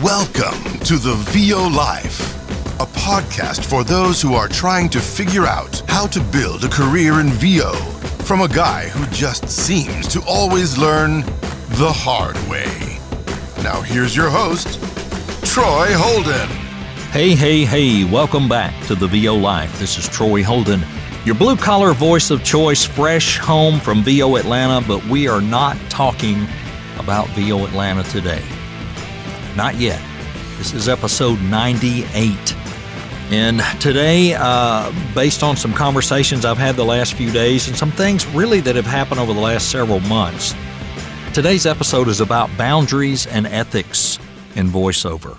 Welcome to the VO Life, a podcast for those who are trying to figure out how to build a career in VO from a guy who just seems to always learn the hard way. Now here's your host, Troy Holden. Hey, welcome back to the VO Life. This is Troy Holden, your blue-collar voice of choice, fresh home from VO Atlanta, but we are not talking about VO Atlanta today. Not yet. This is episode 98. And today, based on some conversations I've had the last few days and some things really that have happened over the last several months, today's episode is about boundaries and ethics in voiceover.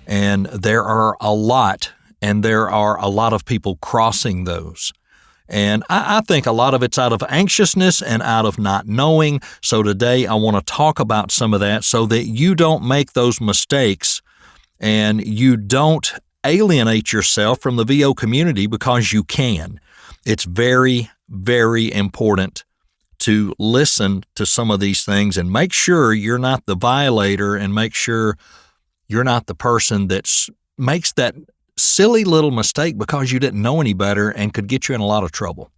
And there are a lot of people crossing those. And I think a lot of it's out of anxiousness and out of not knowing. So today I want to talk about some of that so that you don't make those mistakes and you don't alienate yourself from the VO community, because you can. It's very, very important to listen to some of these things and make sure you're not the violator and make sure you're not the person that makes that silly little mistake because you didn't know any better and could get you in a lot of trouble.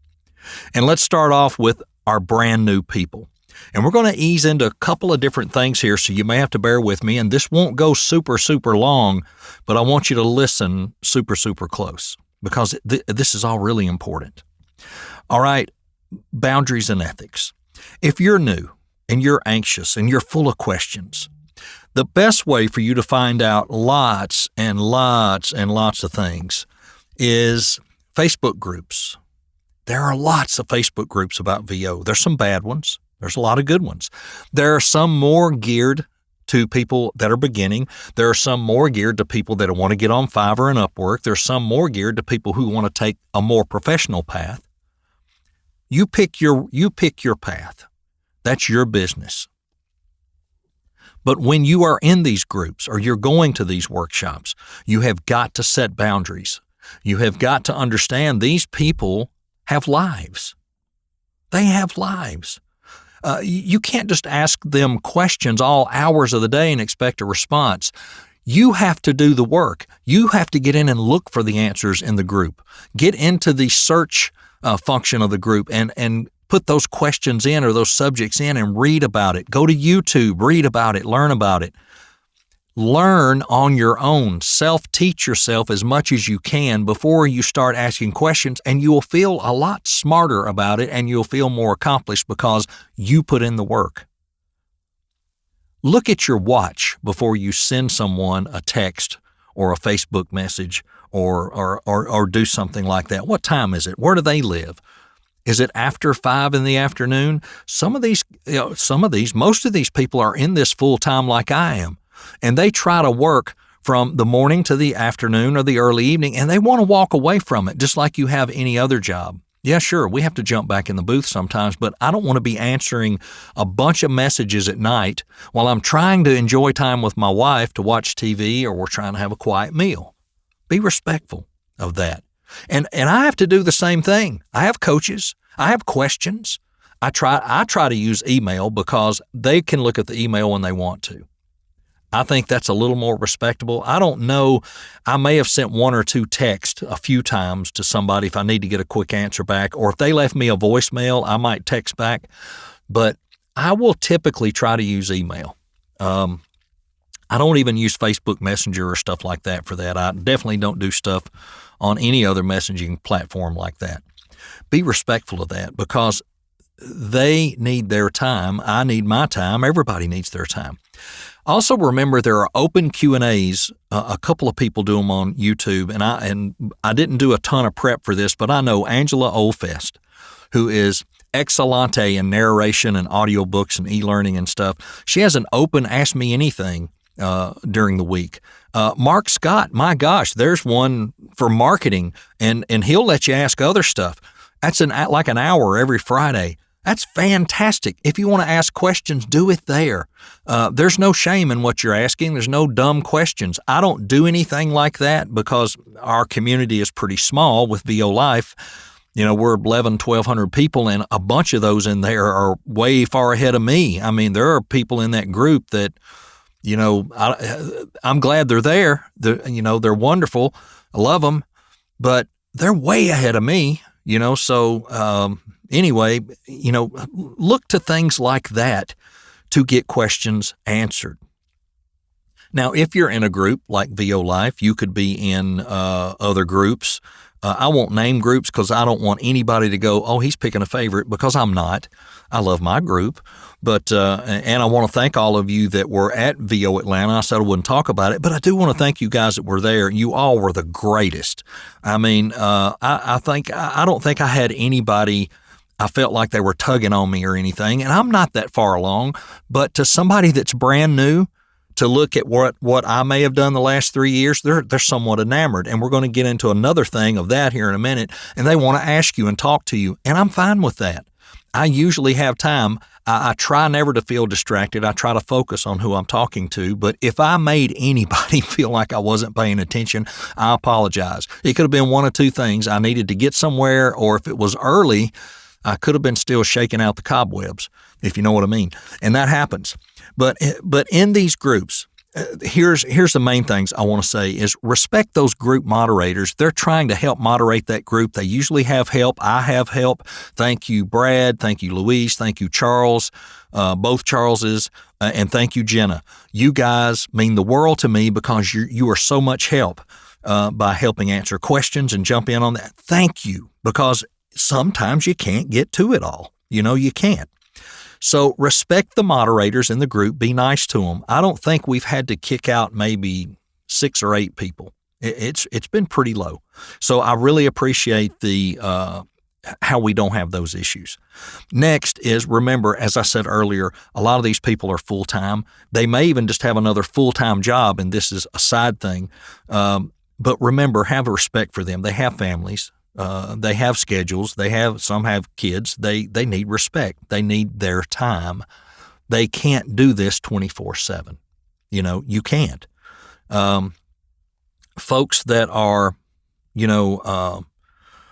And let's start off with our brand new people. And we're going to ease into a couple of different things here, so you may have to bear with me. And this won't go super long, but I want you to listen super close because this is all really important. All right, boundaries and ethics. If you're new and you're anxious and you're full of questions, the best way for you to find out lots of things is Facebook groups. There are lots of Facebook groups about VO. There's some bad ones. There's a lot of good ones. There are some more geared to people that are beginning. There are some more geared to people that want to get on Fiverr and Upwork. There's some more geared to people who want to take a more professional path. You pick your path. That's your business. But when you are in these groups or you're going to these workshops, you have got to set boundaries. You have got to understand these people have lives. They have lives. You can't just ask them questions all hours of the day and expect a response. You have to do the work. You have to get in and look for the answers in the group. Get into the search function of the group and put those questions in or those subjects in and read about it. Go to YouTube, read about it, learn about it. Learn on your own. Self-teach yourself as much as you can before you start asking questions, and you will feel a lot smarter about it and you'll feel more accomplished because you put in the work. Look at your watch before you send someone a text or a Facebook message or do something like that. What time is it? Where do they live? Is it after 5 in the afternoon? Most of these people are in this full time like I am, and they try to work from the morning to the afternoon or the early evening, and they want to walk away from it just like you have any other job. Yeah, sure, we have to jump back in the booth sometimes, but I don't want to be answering a bunch of messages at night while I'm trying to enjoy time with my wife to watch TV or we're trying to have a quiet meal. Be respectful of that. And I have to do the same thing. I have coaches. I have questions. I try to use email because they can look at the email when they want to. I think that's a little more respectable. I don't know. I may have sent one or two texts a few times to somebody if I need to get a quick answer back, or if they left me a voicemail, I might text back. But I will typically try to use email. I don't even use Facebook Messenger or stuff like that for that. I definitely don't do stuff on any other messaging platform like that. Be respectful of that because they need their time. I need my time. Everybody needs their time. Also remember there are open Q&As. A couple of people do them on YouTube, and I didn't do a ton of prep for this, but I know Angela Oldfest, who is excellente in narration and audiobooks and e-learning and stuff. She has an open Ask Me Anything during the week. Mark Scott, my gosh, there's one for marketing, and he'll let you ask other stuff. That's like an hour every Friday. That's fantastic. If you want to ask questions, do it there. There's no shame in what you're asking. There's no dumb questions. I don't do anything like that because our community is pretty small with VO Life. You know, we're 1,100 people, and a bunch of those in there are way far ahead of me. I mean, there are people in that group that, I'm glad they're there. They're wonderful. I love them, but they're way ahead of me, So anyway, look to things like that to get questions answered. Now, if you're in a group like VO Life, you could be in other groups. I won't name groups because I don't want anybody to go, oh, he's picking a favorite, because I'm not. I love my group. But and I want to thank all of you that were at VO Atlanta. I said I wouldn't talk about it, but I do want to thank you guys that were there. You all were the greatest. I mean, I don't think I had anybody I felt like they were tugging on me or anything, and I'm not that far along. But to somebody that's brand new, to look at what I may have done the last 3 years, they're somewhat enamored. And we're going to get into another thing of that here in a minute. And they want to ask you and talk to you. And I'm fine with that. I usually have time. I try never to feel distracted. I try to focus on who I'm talking to. But if I made anybody feel like I wasn't paying attention, I apologize. It could have been one of two things. I needed to get somewhere, or if it was early, I could have been still shaking out the cobwebs, if you know what I mean. And that happens. But in these groups, here's the main things I want to say is respect those group moderators. They're trying to help moderate that group. They usually have help. I have help. Thank you, Brad. Thank you, Louise. Thank you, Charles, both Charleses, and thank you, Jenna. You guys mean the world to me because you are so much help by helping answer questions and jump in on that. Thank you, because sometimes you can't get to it all. You can't. So respect the moderators in the group. Be nice to them. I don't think we've had to kick out maybe 6 or 8 people. It's been pretty low. So I really appreciate the how we don't have those issues. Next is, remember, as I said earlier, a lot of these people are full-time. They may even just have another full-time job, and this is a side thing. But remember, have a respect for them. They have families. They have schedules. Some have kids. They need respect. They need their time. They can't do this 24/7. You can't. Folks that are,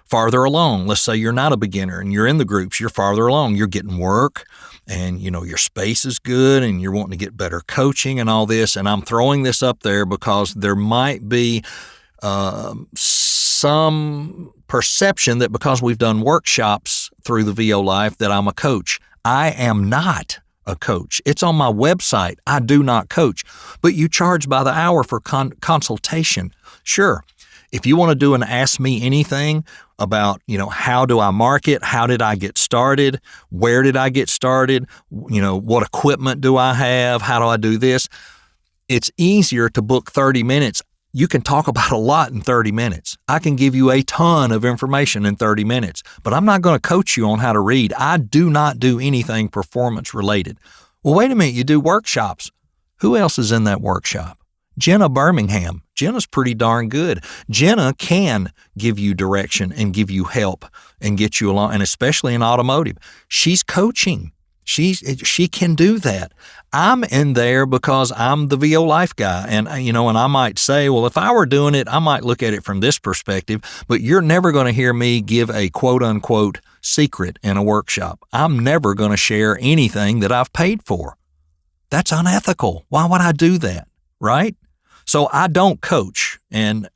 farther along, let's say you're not a beginner and you're in the groups, you're farther along, you're getting work and, your space is good and you're wanting to get better coaching and all this. And I'm throwing this up there because there might be some perception that because we've done workshops through the VO Life that I'm a coach. I am not a coach. It's on my website. I do not coach, but you charge by the hour for consultation. Sure. If you want to do an Ask Me Anything about, how do I market? How did I get started? Where did I get started? What equipment do I have? How do I do this? It's easier to book 30 minutes. You can talk about a lot in 30 minutes. I can give you a ton of information in 30 minutes, but I'm not going to coach you on how to read. I do not do anything performance related. Well, wait a minute, you do workshops. Who else is in that workshop? Jenna Birmingham. Jenna's pretty darn good. Jenna can give you direction and give you help and get you along, and especially in automotive. She's coaching. She can do that. I'm in there because I'm the VO Life guy. And, and I might say, well, if I were doing it, I might look at it from this perspective, but you're never going to hear me give a quote unquote secret in a workshop. I'm never going to share anything that I've paid for. That's unethical. Why would I do that? Right? So I don't coach, and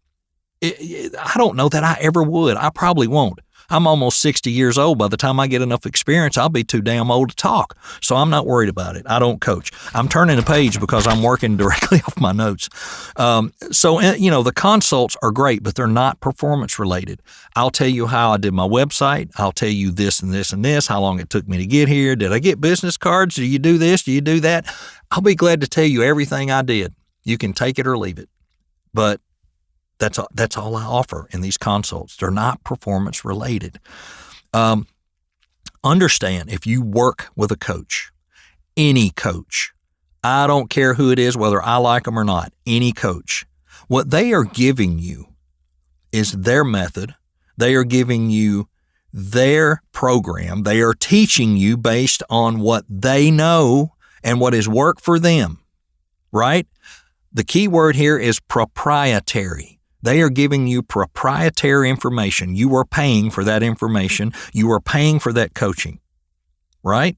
I don't know that I ever would. I probably won't. I'm almost 60 years old. By the time I get enough experience, I'll be too damn old to talk. So I'm not worried about it. I don't coach. I'm turning a page because I'm working directly off my notes. The consults are great, but they're not performance related. I'll tell you how I did my website. I'll tell you this and this and this, how long it took me to get here. Did I get business cards? Do you do this? Do you do that? I'll be glad to tell you everything I did. You can take it or leave it. But that's all I offer in these consults. They're not performance related. Understand, if you work with a coach, any coach, I don't care who it is, whether I like them or not, any coach, what they are giving you is their method. They are giving you their program. They are teaching you based on what they know and what has worked for them, right? The key word here is proprietary. They are giving you proprietary information. You are paying for that information. You are paying for that coaching, right?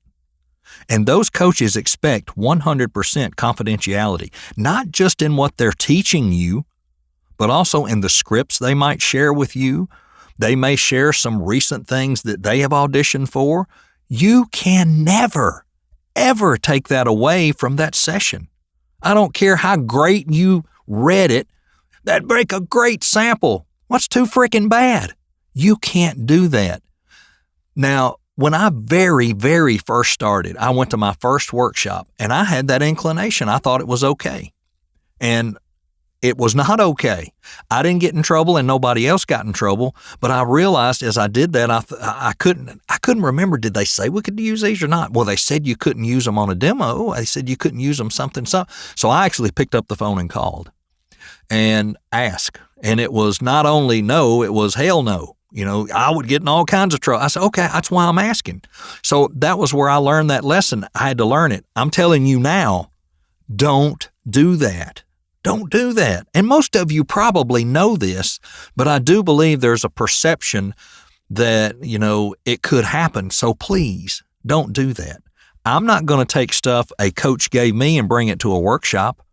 And those coaches expect 100% confidentiality, not just in what they're teaching you, but also in the scripts they might share with you. They may share some recent things that they have auditioned for. You can never, ever take that away from that session. I don't care how great you read it. That'd make a great sample. What's too freaking bad? You can't do that. Now, when I very, very first started, I went to my first workshop and I had that inclination. I thought it was okay. And it was not okay. I didn't get in trouble and nobody else got in trouble, but I realized as I did that, I couldn't remember, did they say we could use these or not? Well, they said you couldn't use them on a demo. They said you couldn't use them something. So I actually picked up the phone and called and asked. And it was not only no, it was hell no. You know, I would get in all kinds of trouble. I said, okay, that's why I'm asking. So that was where I learned that lesson. I had to learn it. I'm telling you now, don't do that. Don't do that. And most of you probably know this, but I do believe there's a perception that, you know, it could happen. So please don't do that. I'm not going to take stuff a coach gave me and bring it to a workshop.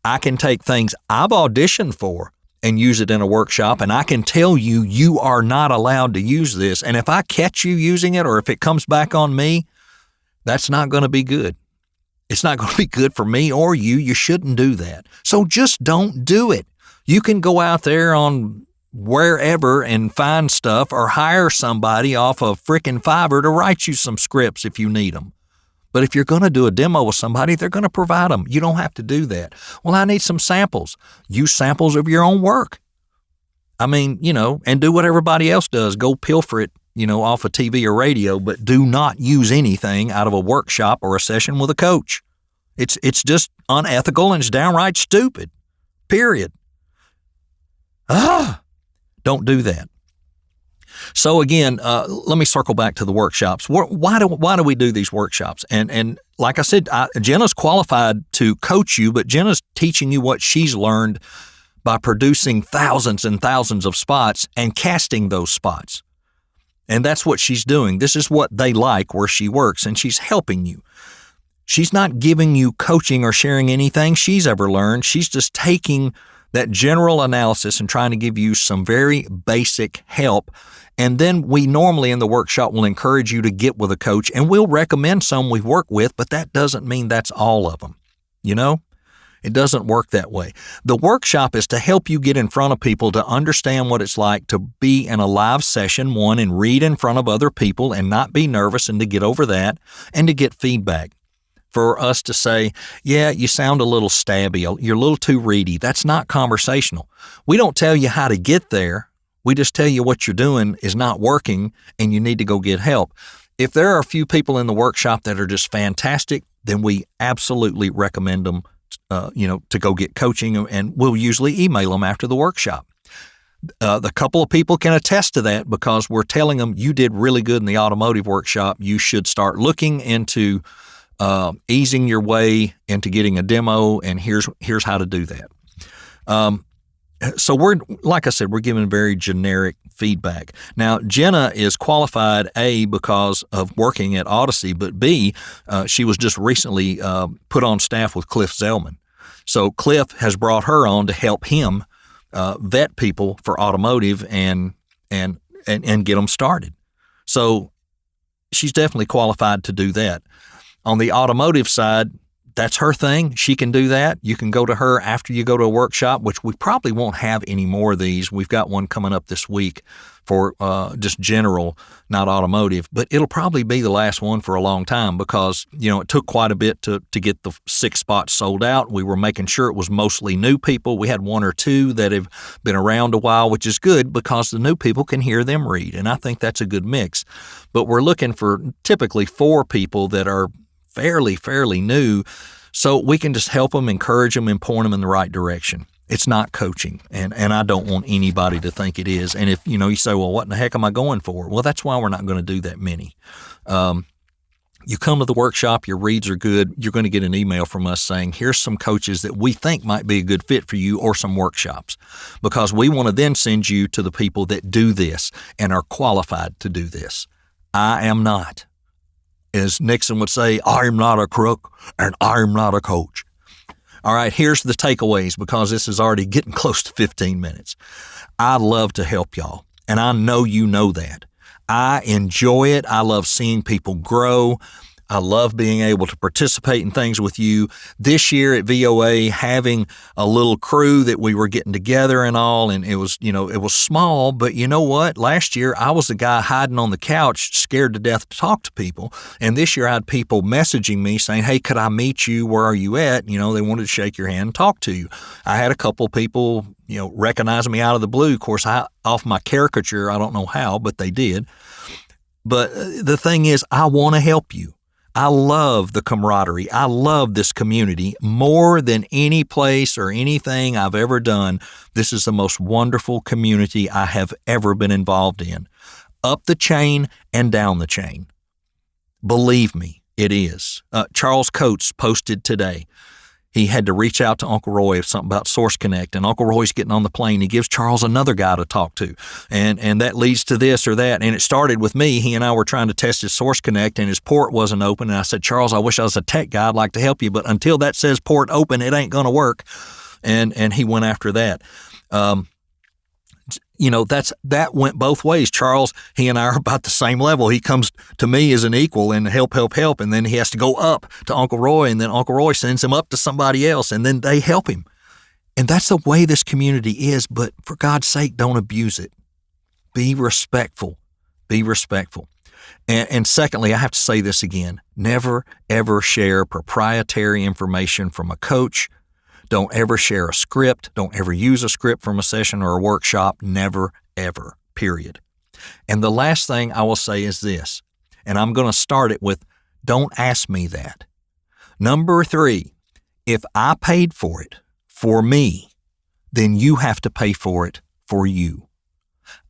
I can take things I've auditioned for and use it in a workshop, and I can tell you, you are not allowed to use this. And if I catch you using it or if it comes back on me, that's not going to be good. It's not going to be good for me or you. You shouldn't do that. So just don't do it. You can go out there on wherever and find stuff or hire somebody off of frickin' Fiverr to write you some scripts if you need them. But if you're going to do a demo with somebody, they're going to provide them. You don't have to do that. Well, I need some samples. Use samples of your own work. I mean, you know, and do what everybody else does. Go pilfer it, you know, off of TV or radio, but do not use anything out of a workshop or a session with a coach. It's just unethical and it's downright stupid. Period. Don't do that. So again, let me circle back to the workshops. Why do we do these workshops? And like I said, Jenna's qualified to coach you, but Jenna's teaching you what she's learned by producing thousands and thousands of spots and casting those spots. And that's what she's doing. This is what they like where she works, and she's helping you. She's not giving you coaching or sharing anything she's ever learned. She's just taking that general analysis and trying to give you some very basic help. And then we normally in the workshop will encourage you to get with a coach, and we'll recommend some we work with, but that doesn't mean that's all of them. You know, it doesn't work that way. The workshop is to help you get in front of people to understand what it's like to be in a live session, one, and read in front of other people and not be nervous, and to get over that and to get feedback. For us to say, yeah, you sound a little stabby, you're a little too reedy. That's not conversational. We don't tell you how to get there. We just tell you what you're doing is not working and you need to go get help. If there are a few people in the workshop that are just fantastic, then we absolutely recommend them, to go get coaching, and we'll usually email them after the workshop. The couple of people can attest to that because we're telling them you did really good in the automotive workshop. You should start looking into easing your way into getting a demo, and here's how to do that. So we're, like I said, we're giving very generic feedback. Now, Jenna is qualified, A, because of working at Odyssey, but B, she was just recently put on staff with Cliff Zellman. So Cliff has brought her on to help him vet people for automotive and get them started. So she's definitely qualified to do that. On the automotive side, that's her thing. She can do that. You can go to her after you go to a workshop, which we probably won't have any more of these. We've got one coming up this week for just general, not automotive, but it'll probably be the last one for a long time because, you know, it took quite a bit to get the 6 spots sold out. We were making sure it was mostly new people. We had 1 or 2 that have been around a while, which is good because the new people can hear them read, and I think that's a good mix. But we're looking for typically 4 people that are fairly new, so we can just help them, encourage them, and point them in the right direction. It's not coaching, and I don't want anybody to think it is. And if, you say, well, what in the heck am I going for? Well, that's why we're not going to do that many. You come to the workshop, your reads are good, you're going to get an email from us saying, here's some coaches that we think might be a good fit for you, or some workshops, because we want to then send you to the people that do this and are qualified to do this. I am not. As Nixon would say, I'm not a crook and I'm not a coach. All right, here's the takeaways because this is already getting close to 15 minutes. I love to help y'all, and I know you know that. I enjoy it. I love seeing people grow. I love being able to participate in things with you. This year at VOA, having a little crew that we were getting together and all, and it was small, but you know what? Last year, I was the guy hiding on the couch, scared to death to talk to people. And this year, I had people messaging me saying, hey, could I meet you? Where are you at? They wanted to shake your hand and talk to you. I had a couple people, recognize me out of the blue. Of course, off my caricature, I don't know how, but they did. But the thing is, I want to help you. I love the camaraderie. I love this community more than any place or anything I've ever done. This is the most wonderful community I have ever been involved in. Up the chain and down the chain. Believe me, it is. Charles Coates posted today. He had to reach out to Uncle Roy of something about Source Connect, and Uncle Roy's getting on the plane. He gives Charles another guy to talk to, and that leads to this or that. And it started with me. He and I were trying to test his Source Connect, and his port wasn't open. And I said, Charles, I wish I was a tech guy. I'd like to help you, but until that says port open, it ain't going to work. And he went after that. That went both ways. Charles, he and I are about the same level. He comes to me as an equal and help. And then he has to go up to Uncle Roy, and then Uncle Roy sends him up to somebody else, and then they help him. And that's the way this community is. But for God's sake, don't abuse it. Be respectful. Be respectful. And secondly, I have to say this again. Never, ever share proprietary information from a coach. Don't ever share a script. Don't ever use a script from a session or a workshop. Never, ever, period. And the last thing I will say is this, and I'm going to start it with, don't ask me that. Number 3, if I paid for it for me, then you have to pay for it for you.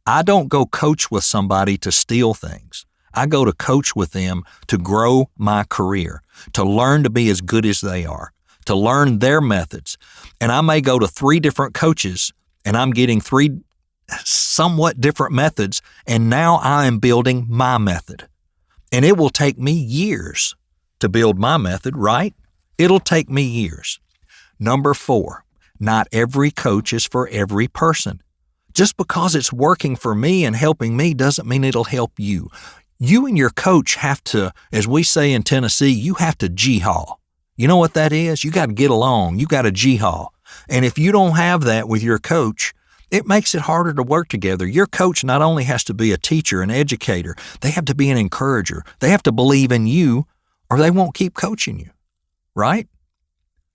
I don't go coach with somebody to steal things. I go to coach with them to grow my career, to learn to be as good as they are, to learn their methods. And I may go to 3 different coaches and I'm getting 3 somewhat different methods, and now I am building my method. And it will take me years to build my method, right? It'll take me years. Number 4, not every coach is for every person. Just because it's working for me and helping me doesn't mean it'll help you. You and your coach have to, as we say in Tennessee, you have to G-haw. You know what that is? You got to get along. You got to G-haw. And if you don't have that with your coach, it makes it harder to work together. Your coach not only has to be a teacher, an educator, they have to be an encourager. They have to believe in you or they won't keep coaching you, right?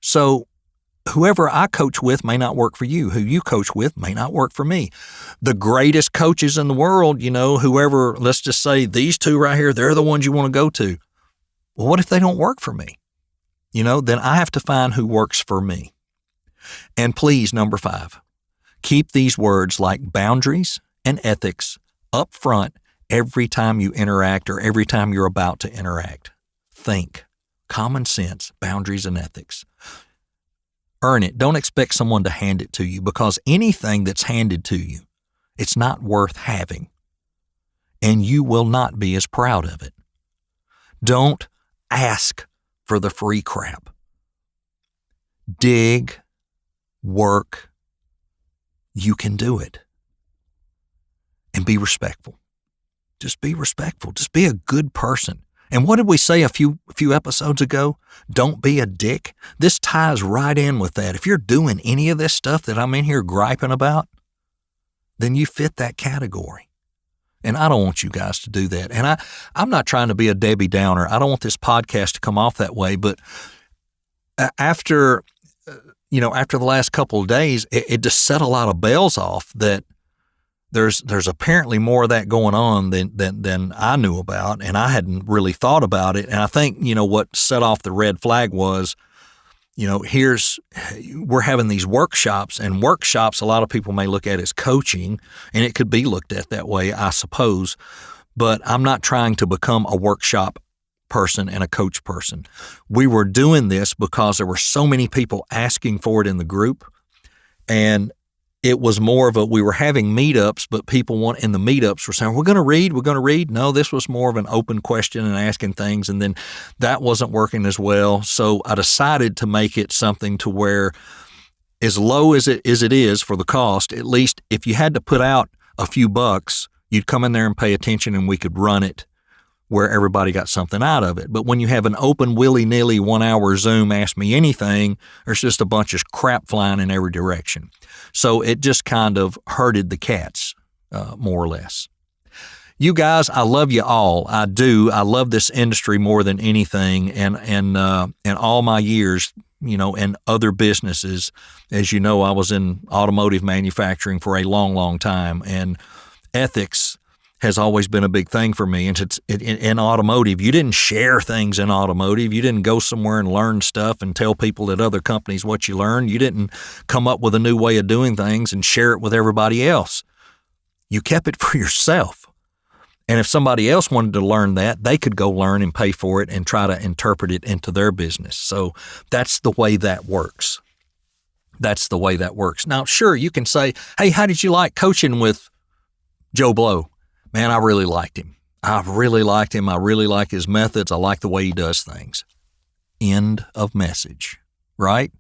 So whoever I coach with may not work for you. Who you coach with may not work for me. The greatest coaches in the world, whoever, let's just say these 2 right here, they're the ones you want to go to. Well, what if they don't work for me? Then I have to find who works for me. And please, number 5, keep these words like boundaries and ethics up front every time you interact or every time you're about to interact. Think. Common sense, boundaries and ethics. Earn it. Don't expect someone to hand it to you, because anything that's handed to you, it's not worth having. And you will not be as proud of it. Don't ask for the free crap. Dig, work, you can do it. And be respectful. Just be respectful. Just be a good person. And what did we say a few episodes ago? Don't be a dick. This ties right in with that. If you're doing any of this stuff that I'm in here griping about, then you fit that category. And I don't want you guys to do that. And I'm not trying to be a Debbie Downer. I don't want this podcast to come off that way. But after the last couple of days, it just set a lot of bells off that there's apparently more of that going on than I knew about, and I hadn't really thought about it. And I think, what set off the red flag was, we're having these workshops, and workshops a lot of people may look at as coaching, and it could be looked at that way, I suppose. But I'm not trying to become a workshop person and a coach person. We were doing this because there were so many people asking for it in the group, and it was more of we were having meetups, but people in the meetups were saying, we're going to read. No, this was more of an open question and asking things. And then that wasn't working as well. So I decided to make it something to where, as low as it is for the cost, at least if you had to put out a few bucks, you'd come in there and pay attention and we could run it where everybody got something out of it. But when you have an open willy-nilly 1 hour Zoom, ask me anything, there's just a bunch of crap flying in every direction. So it just kind of herded the cats, more or less. You guys, I love you all. I do. I love this industry more than anything. And all my years, and other businesses, as you know, I was in automotive manufacturing for a long, long time, and ethics has always been a big thing for me. And in automotive, you didn't share things in automotive. You didn't go somewhere and learn stuff and tell people at other companies what you learned. You didn't come up with a new way of doing things and share it with everybody else. You kept it for yourself. And if somebody else wanted to learn that, they could go learn and pay for it and try to interpret it into their business. So that's the way that works. That's the way that works. Now, sure, you can say, hey, how did you like coaching with Joe Blow? Man, I really liked him. I really liked him. I really like his methods. I like the way he does things. End of message, right?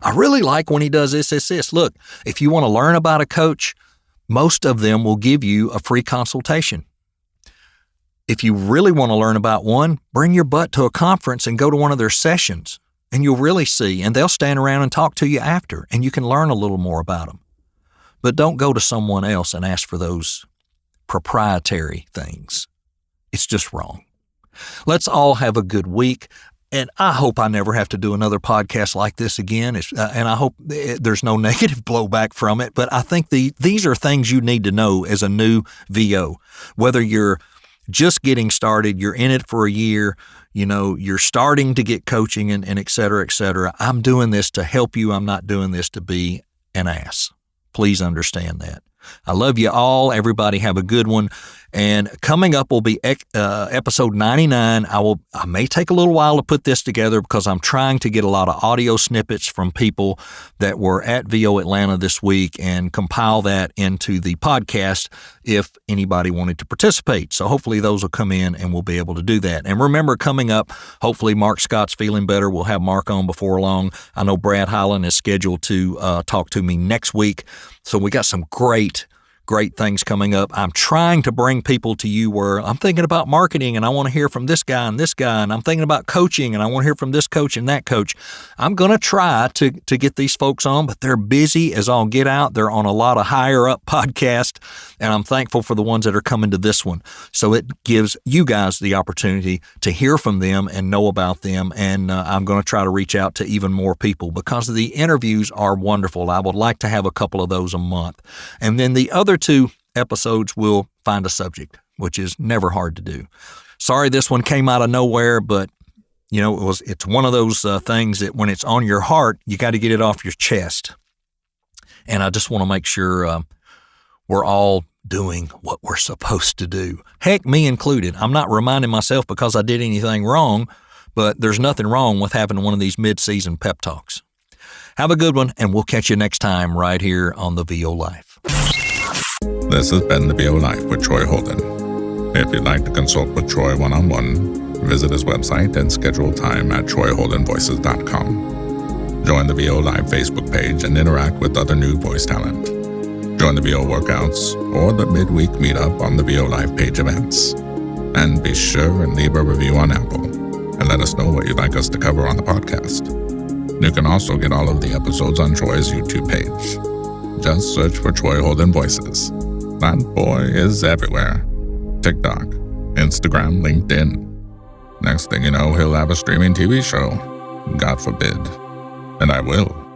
I really like when he does this. Look, if you want to learn about a coach, most of them will give you a free consultation. If you really want to learn about one, bring your butt to a conference and go to one of their sessions, and you'll really see, and they'll stand around and talk to you after, and you can learn a little more about them. But don't go to someone else and ask for those proprietary things. It's just wrong. Let's all have a good week. And I hope I never have to do another podcast like this again. And I hope there's no negative blowback from it. But I think these are things you need to know as a new VO. Whether you're just getting started, you're in it for a year, you're starting to get coaching and et cetera, et cetera. I'm doing this to help you. I'm not doing this to be an ass. Please understand that. I love you all. Everybody have a good one. And coming up will be episode 99. I may take a little while to put this together because I'm trying to get a lot of audio snippets from people that were at VO Atlanta this week and compile that into the podcast if anybody wanted to participate. So hopefully those will come in and we'll be able to do that. And remember, coming up, hopefully Mark Scott's feeling better. We'll have Mark on before long. I know Brad Highland is scheduled to talk to me next week. So we got some great things coming up. I'm trying to bring people to you where I'm thinking about marketing and I want to hear from this guy, and I'm thinking about coaching and I want to hear from this coach and that coach. I'm going to try to get these folks on, but they're busy as all get out. They're on a lot of higher up podcasts, and I'm thankful for the ones that are coming to this one. So it gives you guys the opportunity to hear from them and know about them. And I'm going to try to reach out to even more people because the interviews are wonderful. I would like to have a couple of those a month. And then the other 2 episodes will find a subject, which is never hard to do. Sorry, this one came out of nowhere, but it's one of those things that when it's on your heart, you got to get it off your chest. And I just want to make sure we're all doing what we're supposed to do. Heck, me included. I'm not reminding myself because I did anything wrong, but there's nothing wrong with having one of these mid-season pep talks. Have a good one, and we'll catch you next time right here on the VO Life. This has been the VO Life with Troy Holden. If you'd like to consult with Troy one-on-one, visit his website and schedule time at TroyHoldenVoices.com. Join the VO Live Facebook page and interact with other new voice talent. Join the VO workouts or the midweek meetup on the VO Live page events. And be sure and leave a review on Apple and let us know what you'd like us to cover on the podcast. You can also get all of the episodes on Troy's YouTube page. Just search for Troy Holden Voices. That boy is everywhere. TikTok, Instagram, LinkedIn. Next thing you know, he'll have a streaming TV show. God forbid. And I will.